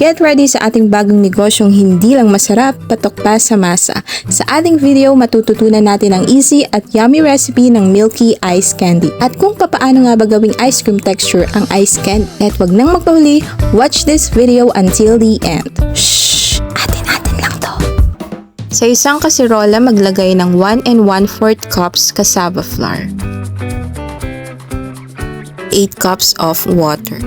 Get ready sa ating bagong negosyong hindi lang masarap, patok pa sa masa. Sa ating video, matututunan natin ang easy at yummy recipe ng Milky Ice Candy. At kung paano nga ba gawing ice cream texture ang ice candy. At wag nang magpahuli, watch this video until the end. Shhh! Atin lang to. Sa isang kasirola, maglagay ng 1 1/4 cups cassava flour. 8 cups of water.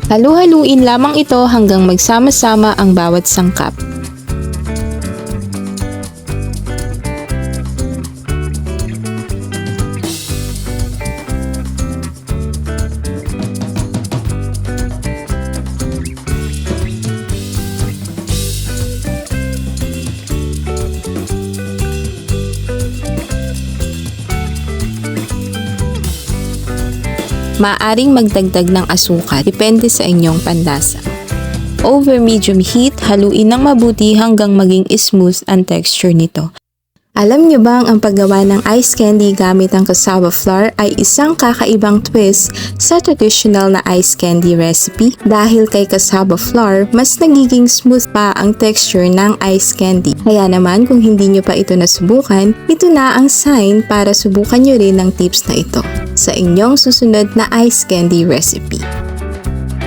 Halu-haluin lamang ito hanggang magsama-sama ang bawat sangkap. Maaaring magdagdag ng asukal, depende sa inyong panlasa. Over medium heat, haluin ng mabuti hanggang maging smooth ang texture nito. Alam niyo bang ang paggawa ng ice candy gamit ang cassava flour ay isang kakaibang twist sa traditional na ice candy recipe? Dahil kay cassava flour, mas nagiging smooth pa ang texture ng ice candy. Kaya naman kung hindi niyo pa ito nasubukan, ito na ang sign para subukan niyo rin ang tips na ito sa inyong susunod na ice candy recipe.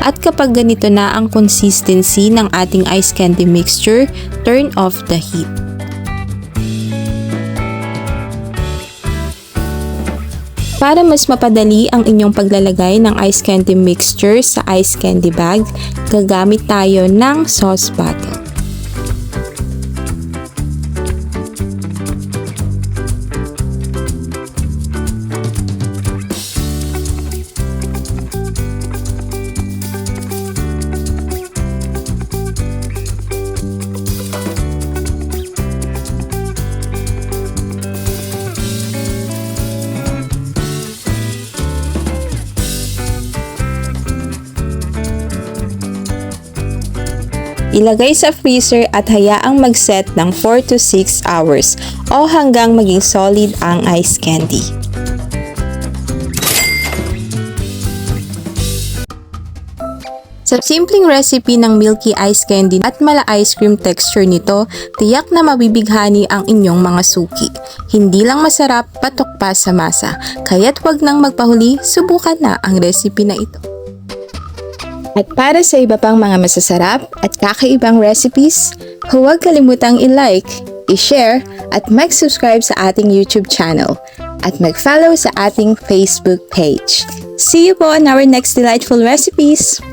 At kapag ganito na ang consistency ng ating ice candy mixture, turn off the heat. Para mas mapadali ang inyong paglalagay ng ice candy mixture sa ice candy bag, gagamit tayo ng sauce bottle. Ilagay sa freezer at hayaang mag-set ng 4 to 6 hours o hanggang maging solid ang ice candy. Sa simpleng recipe ng Milky Ice Candy at mala ice cream texture nito, tiyak na mabibighani ang inyong mga suki. Hindi lang masarap, patok pa sa masa. Kaya't wag nang magpahuli, subukan na ang recipe na ito. At para sa iba pang mga masasarap at kakaibang recipes, huwag kalimutang i-like, i-share at mag-subscribe sa ating YouTube channel at mag-follow sa ating Facebook page. See you po on our next delightful recipes!